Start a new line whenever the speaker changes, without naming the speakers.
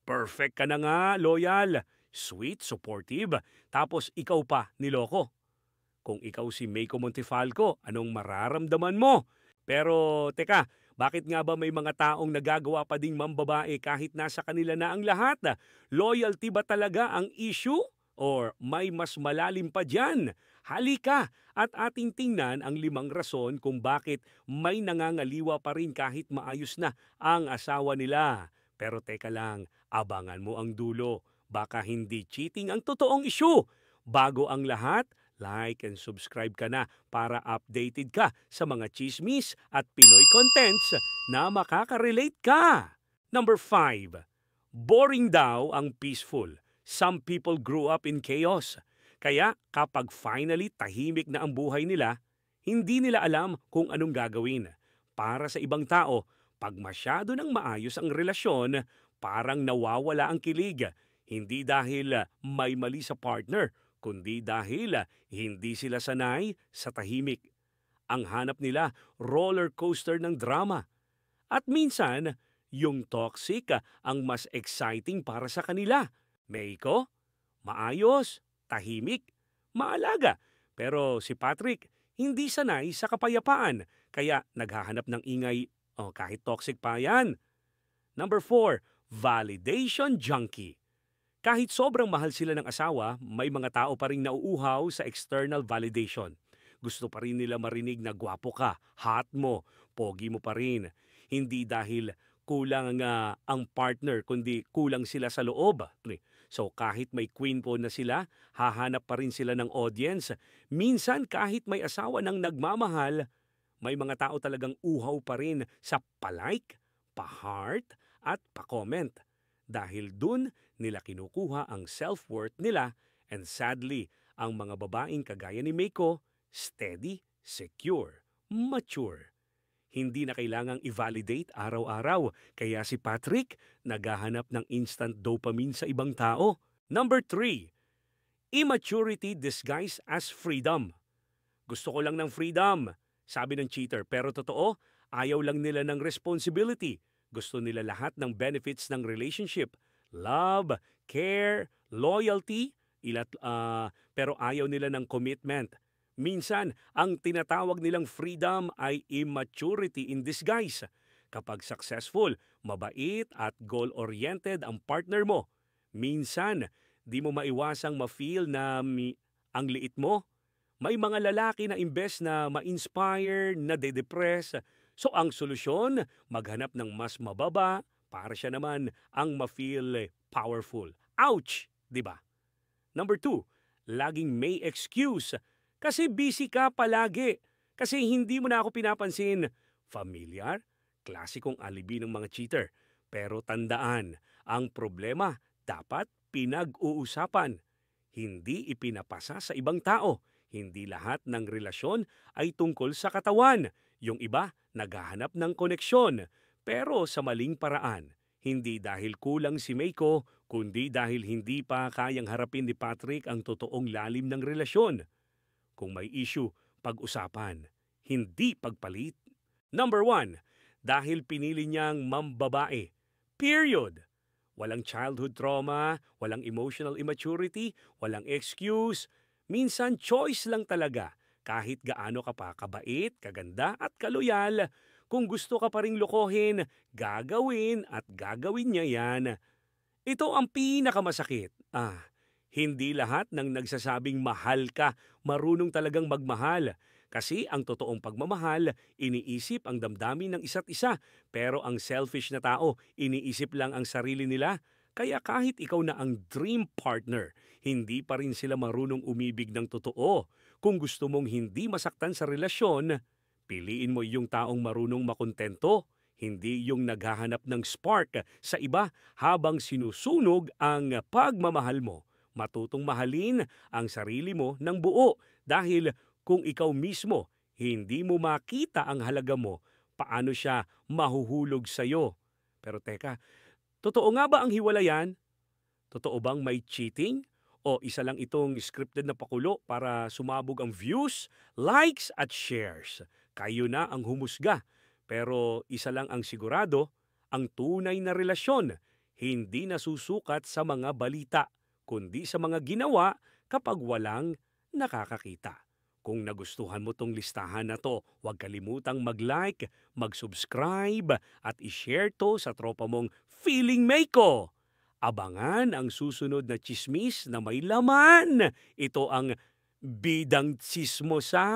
Perfect ka na nga, loyal, sweet, supportive, tapos ikaw pa niloko. Kung ikaw si Meiko Montefalco, anong mararamdaman mo? Pero teka, bakit nga ba may mga taong nagagawa pa ding mambabae kahit nasa kanila na ang lahat? Loyalty ba talaga ang issue? Or may mas malalim pa dyan? Halika at ating tingnan ang 5 rason kung bakit may nangangaliwa pa rin kahit maayos na ang asawa nila. Pero teka lang, abangan mo ang dulo. Baka hindi cheating ang totoong issue. Bago ang lahat, like and subscribe ka na para updated ka sa mga chismis at Pinoy contents na makaka-relate ka. Number 5. Boring daw ang peaceful. Some people grew up in chaos. Kaya kapag finally tahimik na ang buhay nila, hindi nila alam kung anong gagawin. Para sa ibang tao, pag masyado nang maayos ang relasyon, parang nawawala ang kilig. Hindi dahil may mali sa partner, kundi dahil hindi sila sanay sa tahimik. Ang hanap nila, roller coaster ng drama. At minsan, yung toxic ang mas exciting para sa kanila. Meiko, maayos, tahimik, maalaga. Pero si Patrick, hindi sanay sa kapayapaan, kaya naghahanap ng ingay kahit toxic pa yan. Number 4, validation junkie. Kahit sobrang mahal sila ng asawa, may mga tao pa rin nauuhaw sa external validation. Gusto pa rin nila marinig na gwapo ka, hot mo, pogi mo pa rin. Hindi dahil kulang ang partner, kundi kulang sila sa loob. So kahit may queen po na sila, hahanap pa rin sila ng audience. Minsan kahit may asawa ng nagmamahal, may mga tao talagang uhaw pa rin sa palike, pa-heart, at pa-comment. Dahil dun nila kinukuha ang self-worth nila, and sadly, ang mga babaeng kagaya ni Meiko, steady, secure, mature. Hindi na kailangang i-validate araw-araw, kaya si Patrick naghahanap ng instant dopamine sa ibang tao. Number 3, immaturity disguised as freedom. Gusto ko lang ng freedom, sabi ng cheater, pero totoo, ayaw lang nila ng responsibility. Gusto nila lahat ng benefits ng relationship. Love, care, loyalty, pero ayaw nila ng commitment. Minsan, ang tinatawag nilang freedom ay immaturity in disguise. Kapag successful, mabait at goal-oriented ang partner mo, minsan, di mo maiwasang ma-feel na ang liit mo. May mga lalaki na imbes na ma-inspire, na de-depress. So ang solusyon, maghanap ng mas mababa para siya naman ang ma-feel powerful. Ouch! Di ba? Number 2, laging may excuse. Kasi busy ka palagi. Kasi hindi mo na ako pinapansin. Familiar? Klasikong alibi ng mga cheater. Pero tandaan, ang problema dapat pinag-uusapan. Hindi ipinapasa sa ibang tao. Hindi lahat ng relasyon ay tungkol sa katawan. Yung iba, naghahanap ng koneksyon. Pero sa maling paraan. Hindi dahil kulang si Meiko, kundi dahil hindi pa kayang harapin ni Patrick ang totoong lalim ng relasyon. Kung may issue, pag-usapan. Hindi pagpalit. Number 1, dahil pinili niyang mambabae. Period. Walang childhood trauma, walang emotional immaturity, walang excuse. Minsan choice lang talaga. Kahit gaano ka pa kabait, kaganda at kaloyal, kung gusto ka pa ring lokohin, gagawin at gagawin niya yan. Ito ang pinakamasakit. Hindi lahat ng nagsasabing mahal ka marunong talagang magmahal. Kasi ang totoong pagmamahal, iniisip ang damdamin ng isa't isa. Pero ang selfish na tao, iniisip lang ang sarili nila. Kaya kahit ikaw na ang dream partner, hindi pa rin sila marunong umibig ng totoo. Kung gusto mong hindi masaktan sa relasyon, piliin mo yung taong marunong makontento, hindi yung naghahanap ng spark sa iba habang sinusunog ang pagmamahal mo. Matutong mahalin ang sarili mo ng buo dahil kung ikaw mismo hindi mo makita ang halaga mo, paano siya mahuhulog sa'yo? Pero teka, totoo nga ba ang hiwalayan? Totoo bang may cheating? O isa lang itong scripted na pakulo para sumabog ang views, likes at shares? Kayo na ang humusga. Pero isa lang ang sigurado, ang tunay na relasyon, hindi nasusukat sa mga balita, kundi sa mga ginawa kapag walang nakakakita. Kung nagustuhan mo tong listahan na to, huwag kalimutang mag-like, mag-subscribe at i-share to sa tropa mong Feeling Meiko. Abangan ang susunod na tsismis na may laman. Ito ang Bidang Tsismosa.